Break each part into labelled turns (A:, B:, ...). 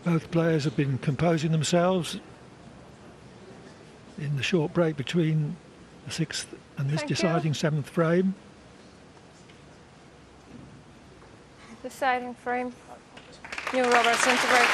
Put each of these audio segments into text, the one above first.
A: Both players have been composing themselves in the short break between the 6th and this deciding 7th frame.
B: Deciding frame. New Robertson to break.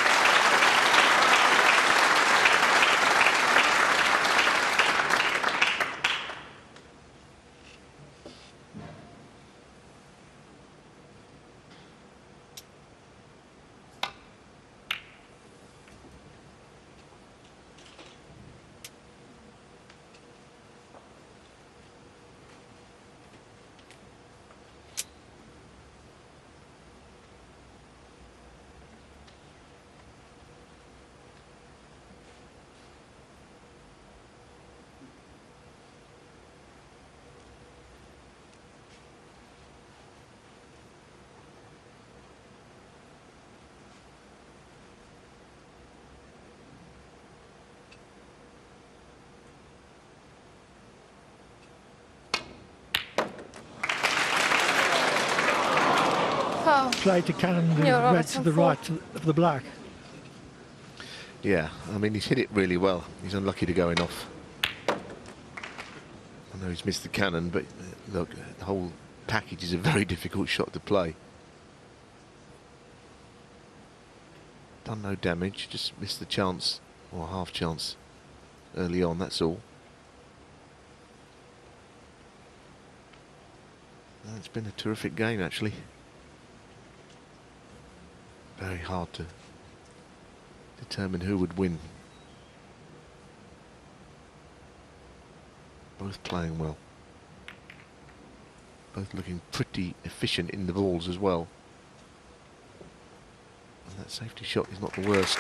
A: Play to Cannon, the red to the right of the black.
C: Yeah, I mean, he's hit it really well. He's unlucky to going off. I know he's missed the cannon, but look, the whole package is a very difficult shot to play. Done no damage, just missed the chance, or half chance, early on, that's all. It's been a terrific game, actually. Very hard to determine who would win. Both playing well. Both looking pretty efficient in the balls as well. And that safety shot is not the worst.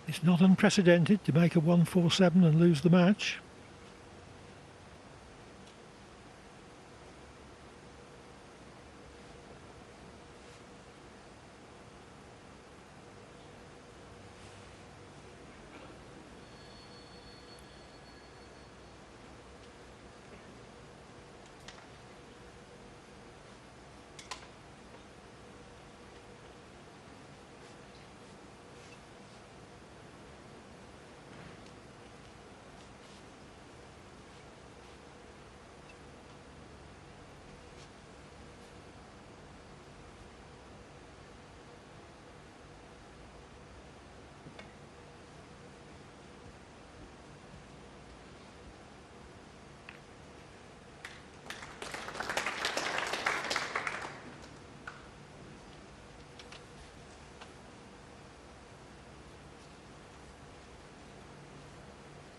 A: It's not unprecedented to make a 1-4-7 and lose the match.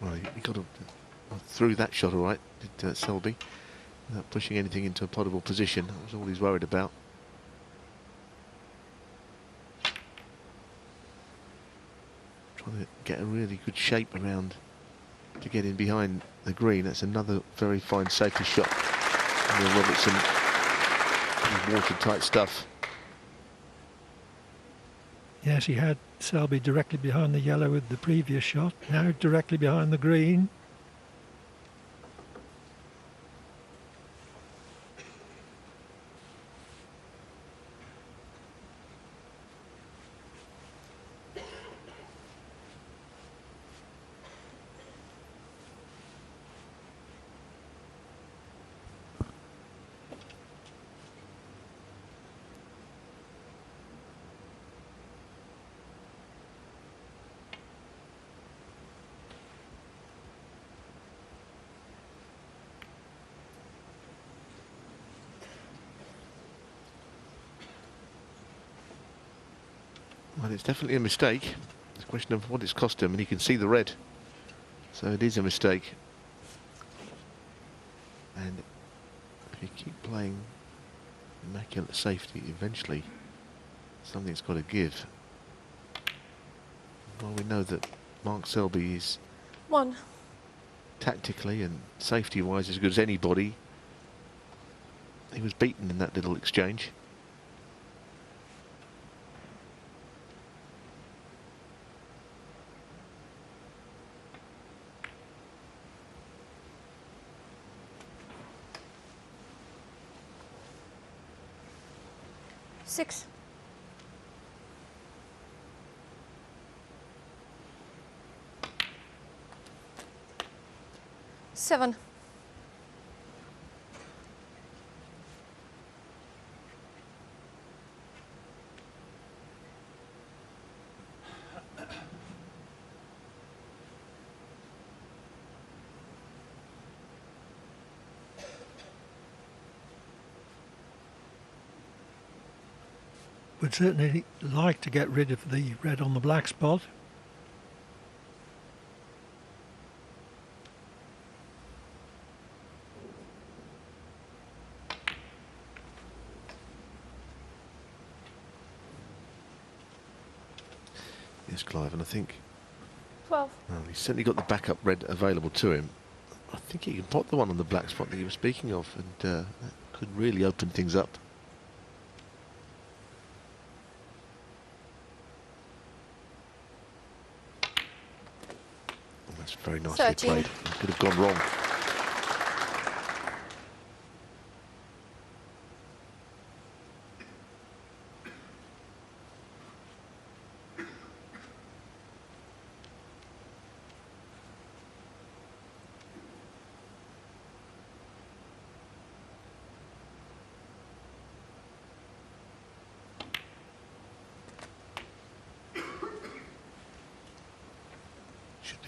C: Well, he got through that shot all right, did Selby, without pushing anything into a plottable position. That was all he's worried about. Trying to get a really good shape around to get in behind the green. That's another very fine safety shot. Robertson, watertight stuff.
A: Yes, he had Selby directly behind the yellow with the previous shot, now directly behind the green.
C: Well, it's definitely a mistake. It's a question of what it's cost him, and he can see the red. So it is a mistake. And if you keep playing immaculate safety, eventually something's got to give. Well, we know that Mark Selby is tactically and safety-wise as good as anybody. He was beaten in that little exchange.
B: 6. 7.
A: Would certainly like to get rid of the red on the black spot.
C: Yes, Clive, and I think
B: 12.
C: well, he's certainly got the backup red available to him. I think he can pot the one on the black spot that you were speaking of, and that could really open things up. And that's very nicely
B: 13.
C: played. It could have gone wrong.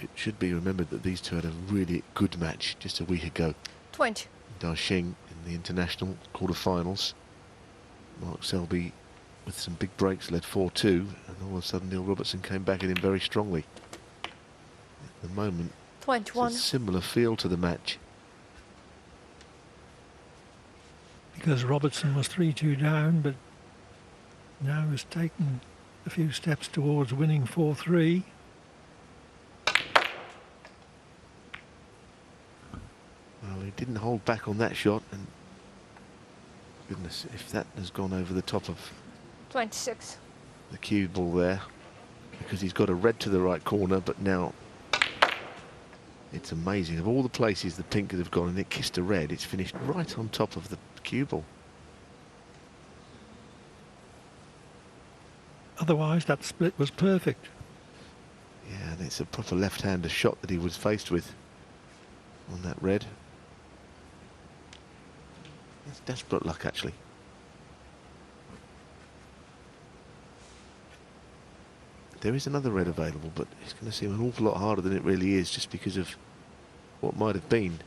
C: It should be remembered that these two had a really good match just a week ago.
B: 20.
C: Daxing in the international quarterfinals. Mark Selby with some big breaks led 4-2, and all of a sudden Neil Robertson came back at him very strongly. At the moment,
B: 21.
C: it's a similar feel to the match.
A: Because Robertson was 3-2 down, but now has taken a few steps towards winning 4-3.
C: Well, he didn't hold back on that shot, and goodness, if that has gone over the top of
B: 26.
C: the cue ball there, because he's got a red to the right corner, but now it's amazing. Of all the places the pink could have gone and it kissed a red, it's finished right on top of the cue ball.
A: Otherwise, that split was perfect.
C: Yeah, and it's a proper left-hander shot that he was faced with on that red. That's desperate luck, actually. There is another red available, but it's going to seem an awful lot harder than it really is, just because of what might have been.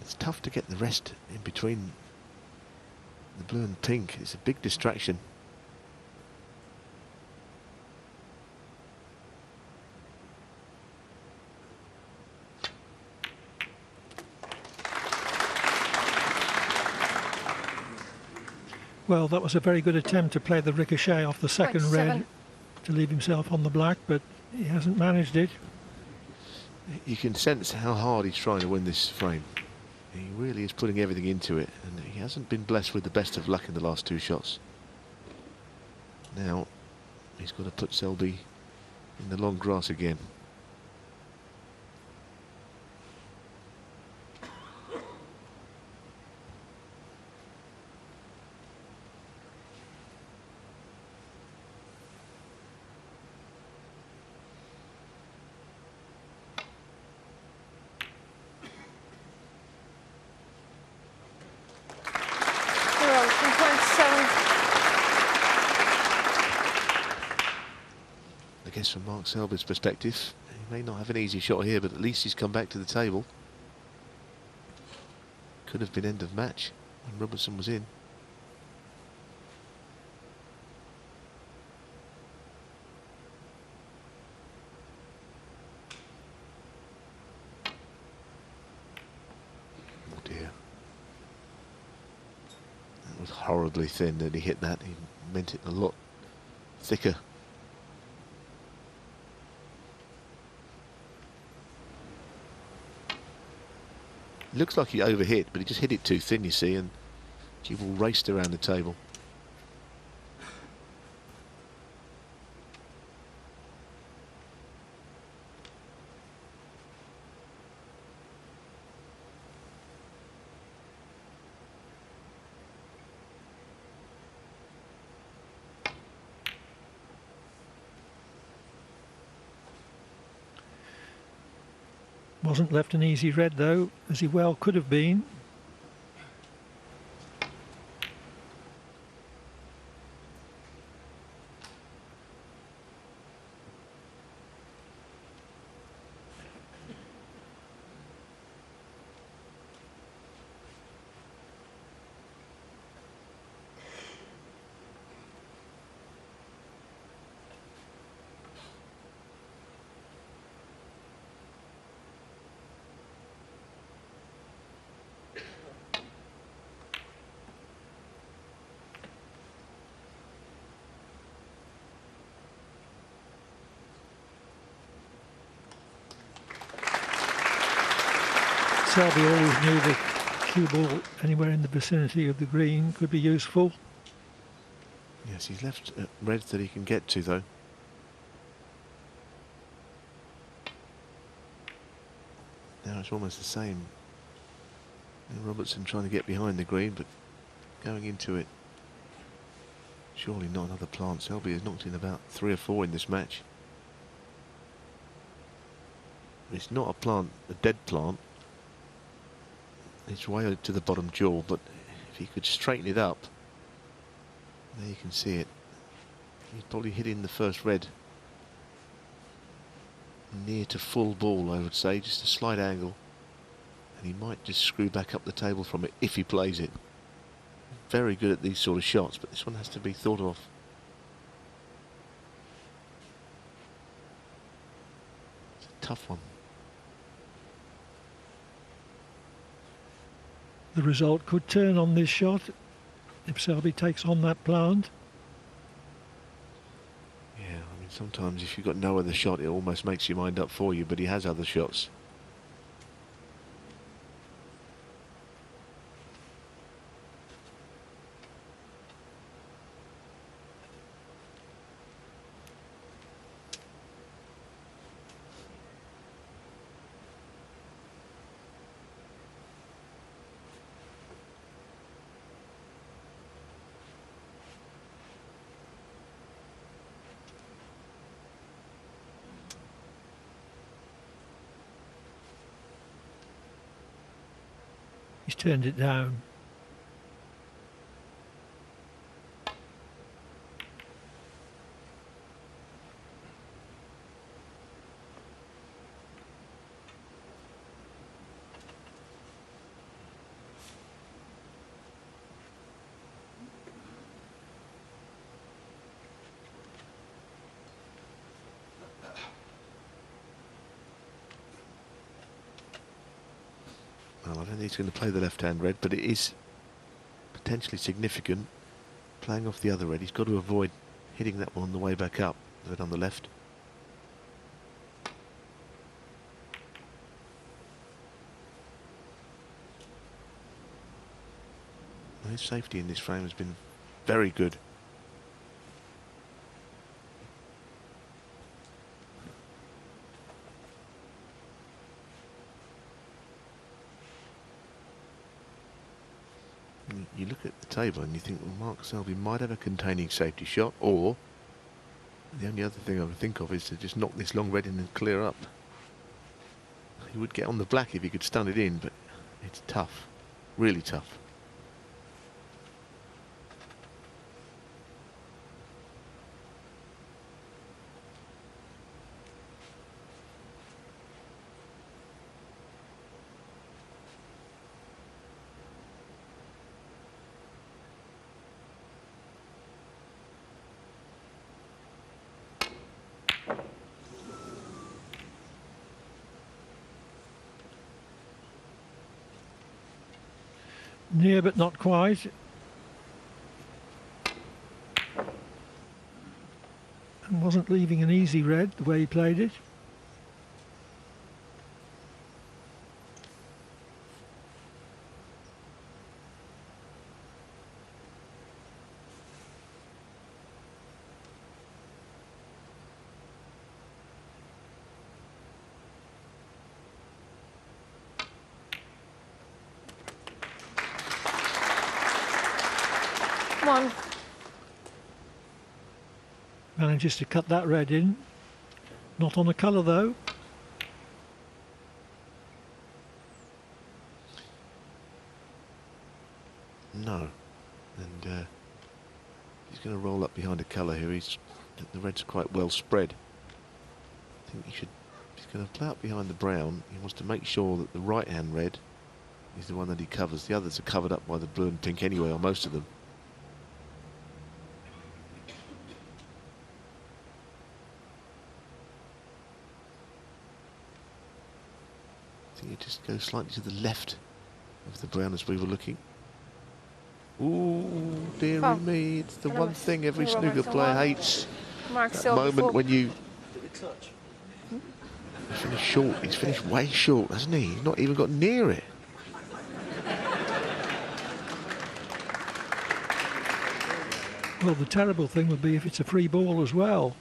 C: It's tough to get the rest in between the blue and pink. It's a big distraction.
A: Well, that was a very good attempt to play the ricochet off the second
B: 27.
A: red to leave himself on the black, but he hasn't managed it.
C: You can sense how hard he's trying to win this frame. He really is putting everything into it, and he hasn't been blessed with the best of luck in the last two shots. Now he's got to put Selby in the long grass again.
B: Robertson 27.
C: I guess from Mark Selby's perspective, he may not have an easy shot here, but at least he's come back to the table. Could have been end of match when Robertson was in. Oh dear. That was horribly thin that he hit that. He meant it a lot thicker. looks like he overhit, but he just hit it too thin, you see, and cue ball raced around the table.
A: Wasn't left an easy red though, as he well could have been. Selby always knew that cue ball anywhere in the vicinity of the green could be useful.
C: Yes, he's left reds that he can get to, though. Now it's almost the same. Robertson trying to get behind the green, but going into it. Surely not another plant. Selby has knocked in about 3 or 4 in this match. It's not a plant, a dead plant. It's way to the bottom jaw, but if he could straighten it up, there you can see it. He's probably hitting the first red near to full ball, I would say, just a slight angle, and he might just screw back up the table from it if he plays it. Very good at these sort of shots, but this one has to be thought of. It's a tough one.
A: The result could turn on this shot if Selby takes on that plant.
C: Yeah, I mean, sometimes if you've got no other shot, it almost makes your mind up for you, but he has other shots.
A: He's turned it down.
C: Well, I don't think he's going to play the left-hand red, but it is potentially significant. Playing off the other red, he's got to avoid hitting that one on the way back up, the red on the left. Well, his safety in this frame has been very good. You look at the table and you think, well, Mark Selby might have a containing safety shot, or the only other thing I would think of is to just knock this long red in and clear up. He would get on the black if he could stun it in, but it's tough, really tough.
A: Near but not quite. And wasn't leaving an easy red the way he played it.
B: 1.
A: Manages to cut that red in. Not on the colour though.
C: No. And he's going to roll up behind a colour here. The red's quite well spread. I think he's going to play up behind the brown. He wants to make sure that the right hand red is the one that he covers. The others are covered up by the blue and pink anyway, or most of them. I think it just goes slightly to the left of the brown as we were looking. Ooh, dearie
B: Oh.
C: me, it's the
B: And
C: one
B: it was
C: thing every snooker
B: Robertson
C: player
B: one.
C: hates.
B: Mark
C: That
B: Selby
C: moment
B: 4.
C: when you finish short. He's finished way short, hasn't he? He's not even got near it.
A: Well, the terrible thing would be if it's a free ball as well.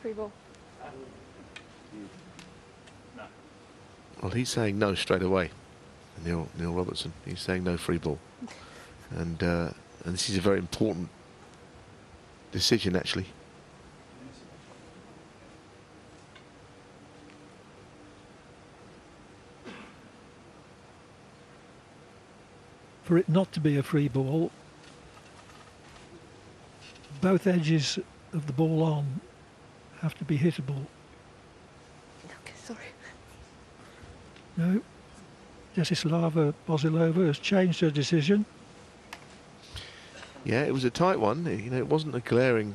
B: Free ball.
C: Well, he's saying no straight away. Neil Robertson. He's saying no free ball, and this is a very important decision actually.
A: For it not to be a free ball, both edges of the ball on have to be hittable.
B: Okay, sorry.
A: No, Desislava Bozilova has changed her decision.
C: Yeah, it was a tight one. You know, it wasn't a glaring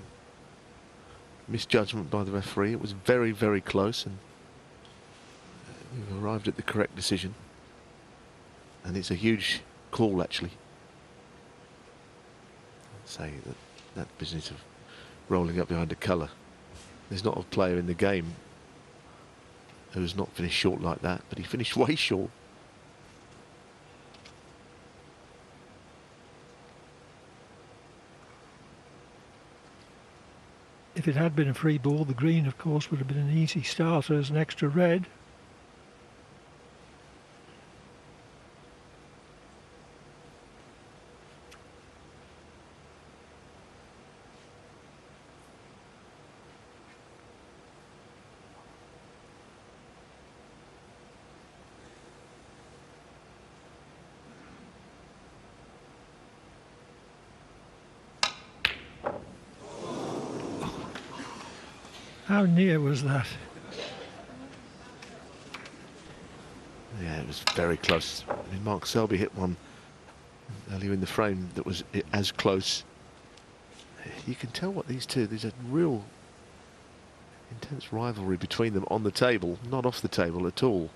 C: misjudgment by the referee. It was very, very close, and we've arrived at the correct decision. And it's a huge call, actually. Say that business of rolling up behind a colour. There's not a player in the game who's not finished short like that, but he finished way short.
A: If it had been a free ball, the green, of course, would have been an easy starter as an extra red. How near was that?
C: Yeah, it was very close. I mean, Mark Selby hit one earlier in the frame that was as close. You can tell what there's a real intense rivalry between them on the table, not off the table at all.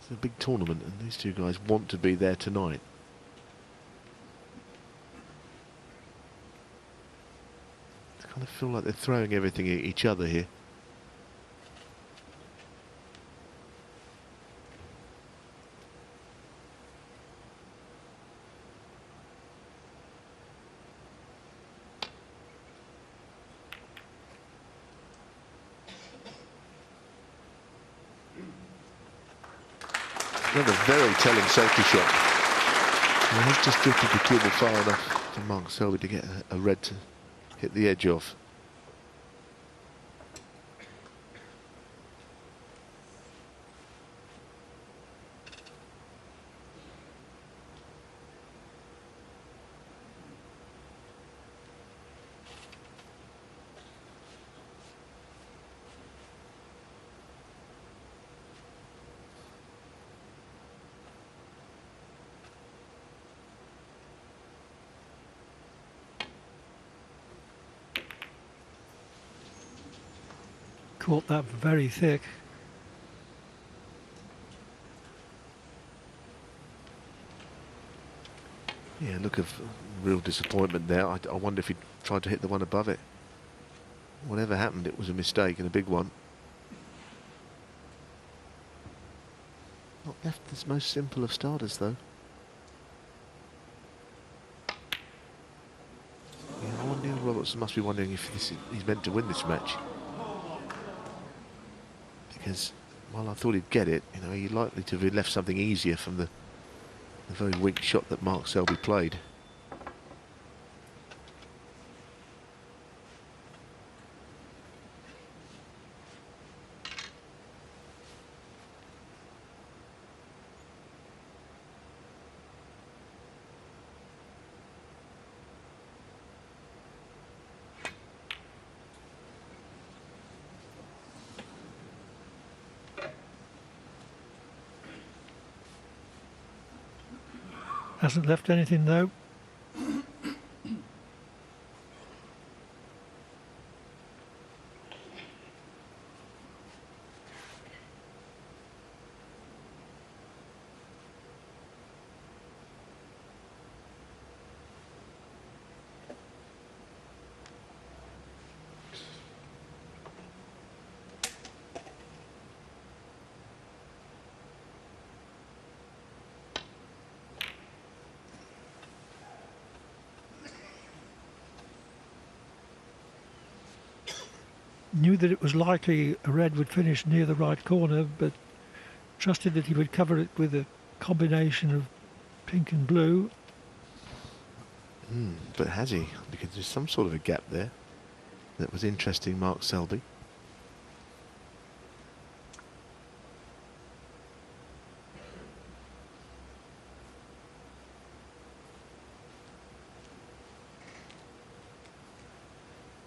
C: It's a big tournament and these two guys want to be there tonight. I kind of feel like they're throwing everything at each other here. Another very telling safety shot. Well, he's just drifted the cue ball far enough for Mark Selby to get a red to hit the edge of.
A: Caught that very thick.
C: Yeah, look of real disappointment there. I wonder if he tried to hit the one above it. Whatever happened, it was a mistake and a big one. Not left this most simple of starters, though. Yeah, I wonder if Robertson must be wondering if he's meant to win this match. Because while I thought he'd get it, you know, he's likely to have left something easier from the very weak shot that Mark Selby played.
A: Hasn't left anything though. Knew that it was likely a red would finish near the right corner, but trusted that he would cover it with a combination of pink and blue.
C: But has he? Because there's some sort of a gap there that was interesting, Mark Selby.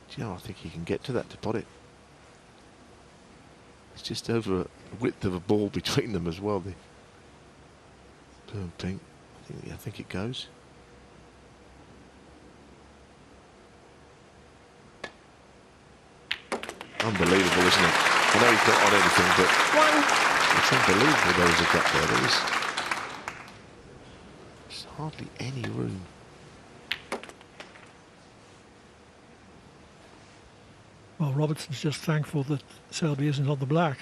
C: Do you know, I think he can get to that to pot it. It's just over a width of a ball between them as well. The blue and pink. I think it goes. Unbelievable, isn't it? I know he's not on anything, but it's unbelievable there was a gap there. There's hardly any room.
A: Well, Robertson's just thankful that Selby isn't on the black.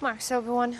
B: Mark Selby one.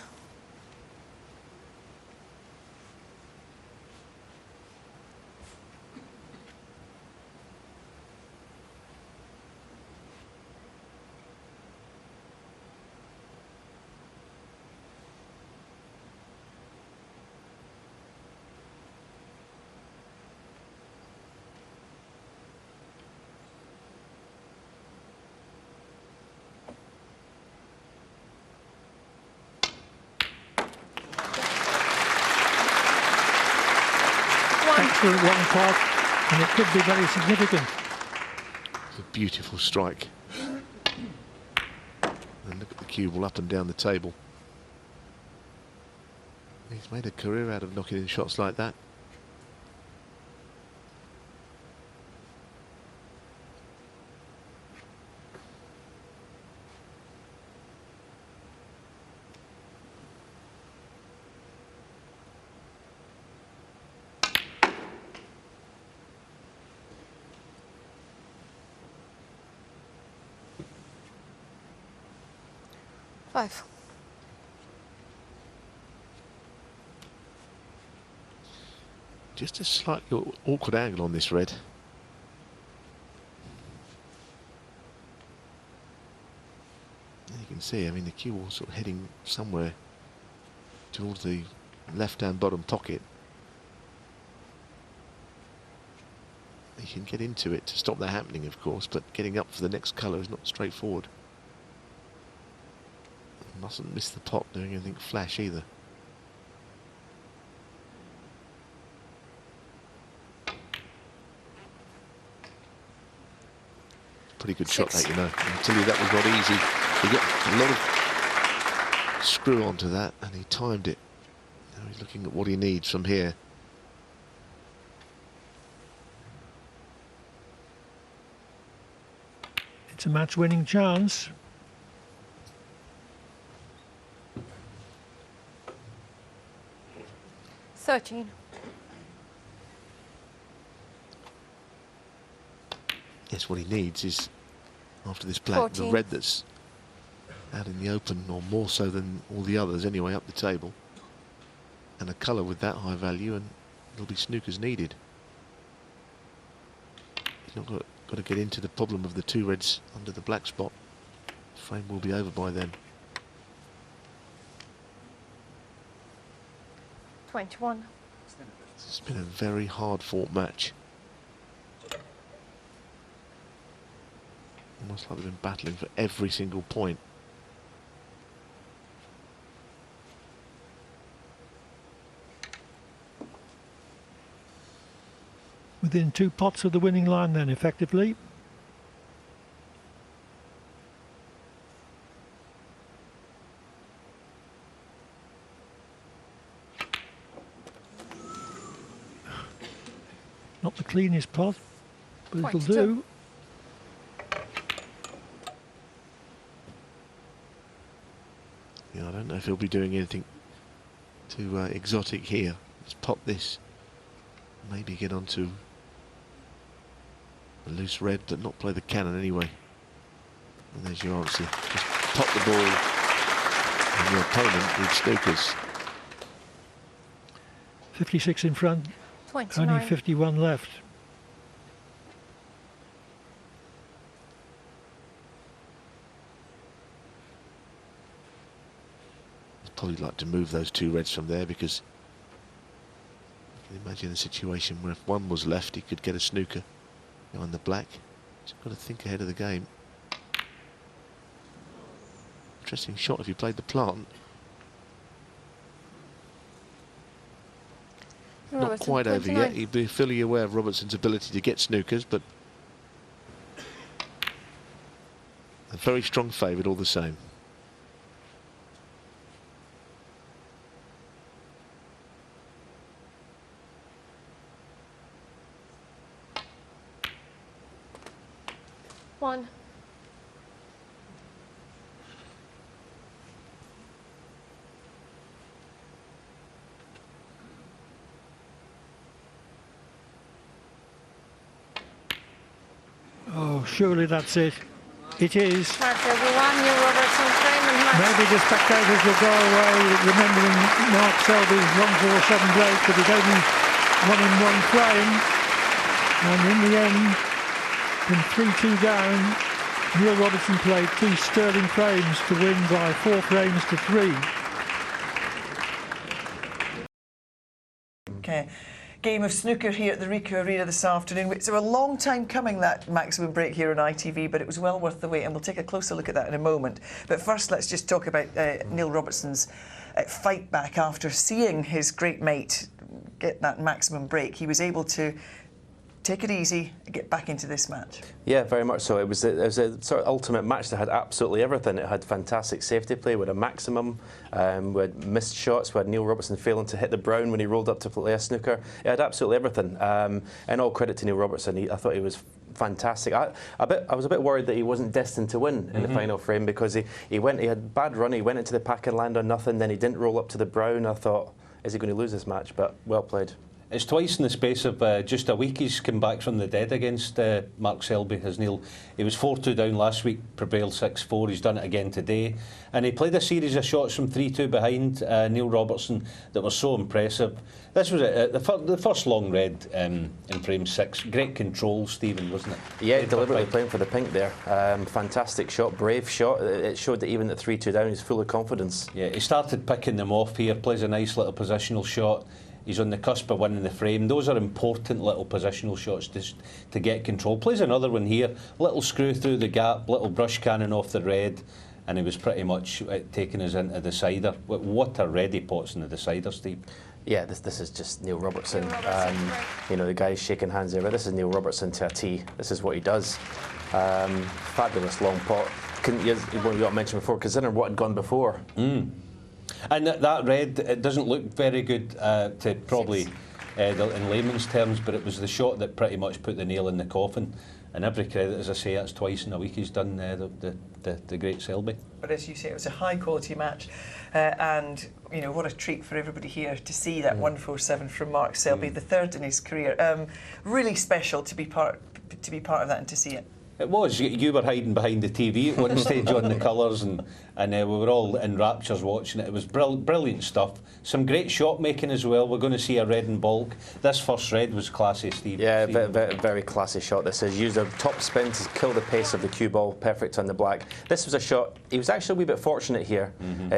A: Excellent one pot, and it could be very significant.
C: It's a beautiful strike. And look at the cue ball up and down the table. He's made a career out of knocking in shots like that.
B: Five.
C: Just a slightly awkward angle on this red. You can see, I mean, the cue ball sort of heading somewhere towards the left-hand bottom pocket. You can get into it to stop that happening, of course, but getting up for the next colour is not straightforward. Mustn't miss the pot doing anything flash either. Pretty good shot, that, you know. I tell you, that was not easy. He got a lot of screw onto that, and he timed it. Now he's looking at what he needs from here.
A: It's a match-winning chance.
B: $13.
C: Yes, what he needs is, after this black,
B: 14.
C: the red that's out in the open, or more so than all the others anyway, up the table. And a colour with that high value, and it'll be snookers needed. He's not got to get into the problem of the two reds under the black spot. Frame will be over by then.
B: 21.
C: It's been a very hard-fought match. Almost like they've been battling for every single point.
A: Within 2 pots of the winning line then, effectively. Not the cleanest pot, but it'll
B: 22.
A: do.
C: Yeah, I don't know if he'll be doing anything too exotic here. Let's pop this. Maybe get onto a loose red, but not play the cannon anyway. And there's your answer. Just pop the ball and your opponent with snookers.
A: 56 in front,
B: 29.
A: only 51 left.
C: I'd probably like to move those 2 reds from there, because you can imagine a situation where if one was left, he could get a snooker behind the black. Just got to think ahead of the game. Interesting shot if you played the plant. Not
B: Robertson,
C: quite over
B: 29.
C: yet. He'd be fully aware of Robertson's ability to get snookers, but a very strong favourite all the same.
B: One.
A: Oh, surely that's it. It is.
B: Mark Selby 1, Neil Robertson frame and match.
A: Maybe the spectators will go away remembering Mark Selby's 147 break, but it's only 1 in 1 frame. And in the end, from 3-2 down, Neil Robertson played 2 sterling frames to win by 4 frames to 3.
D: Okay. Game of snooker here at the Ricoh Arena this afternoon. It's a long time coming, that maximum break here on ITV, but it was well worth the wait, and we'll take a closer look at that in a moment. But first, let's just talk about Neil Robertson's fight back after seeing his great mate get that maximum break. He was able to take it easy and get back into this match.
E: Yeah, very much so. It was a sort of ultimate match that had absolutely everything. It had fantastic safety play with a maximum. We had missed shots. We had Neil Robertson failing to hit the brown when he rolled up to play a snooker. It had absolutely everything. And all credit to Neil Robertson. I thought he was fantastic. I was a bit worried that he wasn't destined to win in the final frame, because he had a bad run. He went into the pack and landed on nothing. Then he didn't roll up to the brown. I thought, is he going to lose this match? But well played.
F: It's twice in the space of just a week he's come back from the dead against Mark Selby, has Neil. He was 4-2 down last week, prevailed 6-4. He's done it again today. And he played a series of shots from 3-2 behind Neil Robertson that were so impressive. This was the first long red in frame 6. Great control, Stephen, wasn't it?
E: Yeah, deliberately playing for the pink there. Fantastic shot, brave shot. It showed that even at 3-2 down, he's full of confidence.
F: Yeah, he started picking them off here, plays a nice little positional shot. He's on the cusp of winning the frame. Those are important little positional shots to get control. Plays another one here, little screw through the gap, little brush cannon off the red, and he was pretty much taking us into the decider. What a ready pots in the decider, Steve.
E: Yeah, this is just Neil Robertson. You know, the guy's shaking hands there, but this is Neil Robertson to a T. This is what he does. Fabulous long pot. What you got mentioned before, considering what had gone before.
F: And that red, it doesn't look very good to probably in layman's terms, but it was the shot that pretty much put the nail in the coffin. And every credit, as I say, that's twice in a week he's done the great Selby.
D: But as you say, it was a high quality match, and you know, what a treat for everybody here to see that 147 from Mark Selby, the third in his career. Really special to be part of that and to see it.
F: It was. You were hiding behind the TV at one stage on the colours, and we were all in raptures watching it. It was brilliant stuff. Some great shot making as well. We're going to see a red and bulk. This first red was classy, Steve.
E: Yeah, very classy shot. This is used a top spin to kill the pace of the cue ball. Perfect on the black. This was a shot. He was actually a wee bit fortunate here,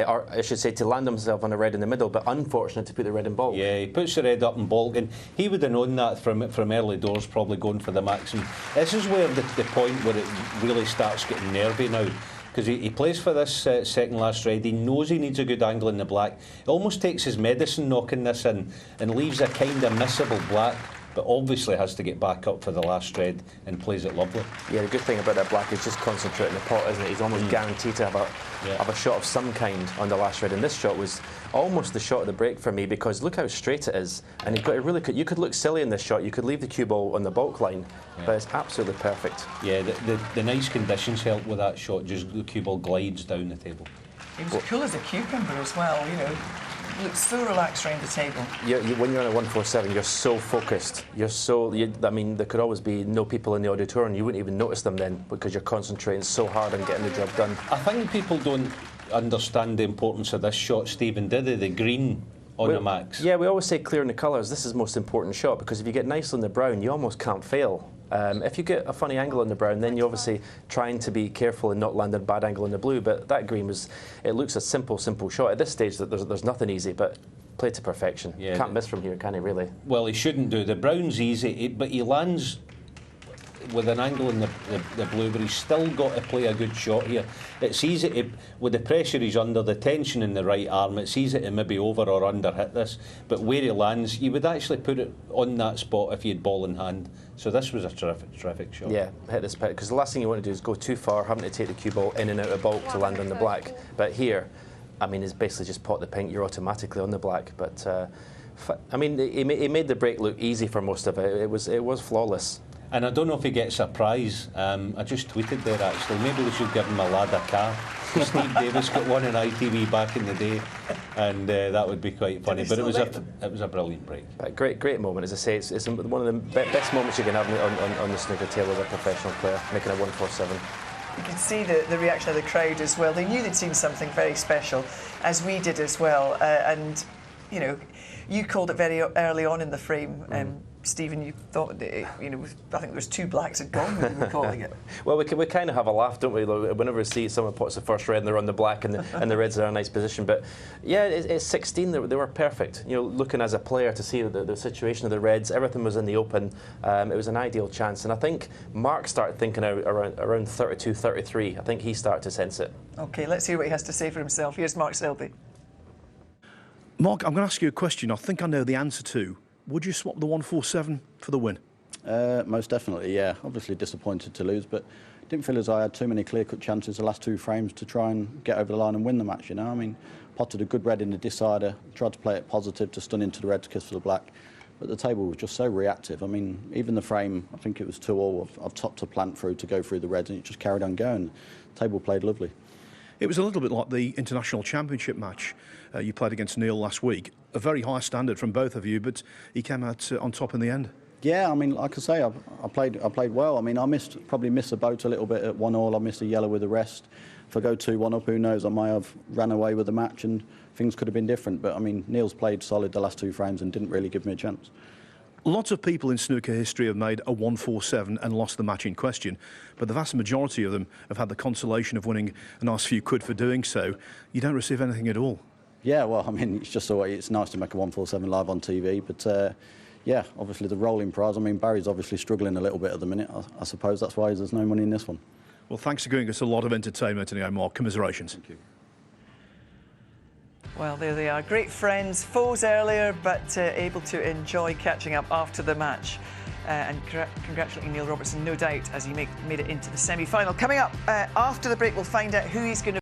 E: or I should say to land himself on a red in the middle, but unfortunate to put the red in bulk.
F: Yeah, he puts the red up in bulk, and he would have known that from early doors, probably going for the maximum. This is where the point where it really starts getting nervy now, because he plays for this second last red. He knows he needs a good angle in the black. He almost takes his medicine knocking this in and leaves a kind of missable black, but obviously has to get back up for the last red and plays it lovely.
E: Yeah, the good thing about that black is just concentrating the pot, isn't it? He's almost guaranteed to have a shot of some kind on the last red, and this shot was almost the shot of the break for me, because look how straight it is, and you could look silly in this shot. You could leave the cue ball on the bulk line, but it's absolutely perfect.
F: Yeah, the nice conditions help with that shot. Just the cue ball glides down the table.
D: He was cool as a cucumber as well, you know. Looks so relaxed around the table.
E: When you're on a 147, you're so focused. I mean, there could always be no people in the auditorium. You wouldn't even notice them then, because you're concentrating so hard on getting the job done.
F: I think people don't understand the importance of this shot, Stephen, did they? The green on the max.
E: Yeah, we always say clear in the colours. This is the most important shot, because if you get nice on the brown, you almost can't fail. If you get a funny angle on the brown, then you're obviously trying to be careful and not land a bad angle on the blue. But that green it looks a simple shot. At this stage, there's nothing easy, but played to perfection.
F: Yeah,
E: can't miss from here, can he, really?
F: Well, he shouldn't do. The brown's easy, but he lands with an angle in the blue, but he's still got to play a good shot here. It's easy to, with the pressure he's under, the tension in the right arm, it's easy to maybe over or under hit this, but where he lands, you would actually put it on that spot if you had ball in hand. So this was a terrific shot.
E: Yeah, hit this pit, because the last thing you want to do is go too far, having to take the cue ball in and out of bulk to land on the black. But here, I mean, it's basically just pot the pink, you're automatically on the black. But I mean, he made the break look easy for most of it. It was flawless.
F: And I don't know if he gets a prize. I just tweeted there actually. Maybe we should give him a Lada car. Steve Davis got one in ITV back in the day, and that would be quite funny. But it was a brilliant break.
E: But great moment, as I say. It's one of the best moments you can have on the snooker table as a professional player, making a 147.
D: You can see the reaction of the crowd as well. They knew they'd seen something very special, as we did as well. And you know, you called it very early on in the frame. Stephen, you thought, you know, I think there was 2 blacks had gone when you were calling it.
E: Well, we kind of have a laugh, don't we? Whenever we see someone puts the first red and they're on the black and the reds are in a nice position. But yeah, it's 16. They were perfect. You know, looking as a player to see the situation of the reds, everything was in the open. It was an ideal chance, and I think Mark started thinking out around 32, 33. I think he started to sense it.
D: OK, let's hear what he has to say for himself. Here's Mark Selby.
G: Mark, I'm going to ask you a question I think I know the answer to. Would you swap the 147 for the win?
H: Most definitely, yeah. Obviously disappointed to lose, but didn't feel as I had too many clear-cut chances the last 2 frames to try and get over the line and win the match, you know. I mean, potted a good red in the decider, tried to play it positive to stun into the red to kiss for the black, but the table was just so reactive. I mean, even the frame, I think it was 2-all, I've topped a plant through to go through the reds, and it just carried on going. The table played lovely.
G: It was a little bit like the International Championship match you played against Neil last week. A very high standard from both of you, but he came out on top in the end.
H: Yeah, I mean, like I say, I played well. I mean, I probably missed the boat a little bit at 1-all. I missed a yellow with the rest. If I go 2-1 up, who knows? I may have ran away with the match and things could have been different. But I mean, Neil's played solid the last 2 frames and didn't really give me a chance.
G: Lots of people in snooker history have made a 147 and lost the match in question, but the vast majority of them have had the consolation of winning a nice few quid for doing so. You don't receive anything at all.
H: Yeah, well, I mean, it's just it's nice to make a 147 live on TV, but yeah, obviously the rolling prize. I mean, Barry's obviously struggling a little bit at the minute. I suppose that's why there's no money in this one.
G: Well, thanks for giving us a lot of entertainment today, Mark. Commiserations.
H: Thank you.
D: Well, there they are. Great friends, foes earlier, but able to enjoy catching up after the match. And congratulating Neil Robertson, no doubt, as he made it into the semi-final. Coming up after the break, we'll find out who he's going to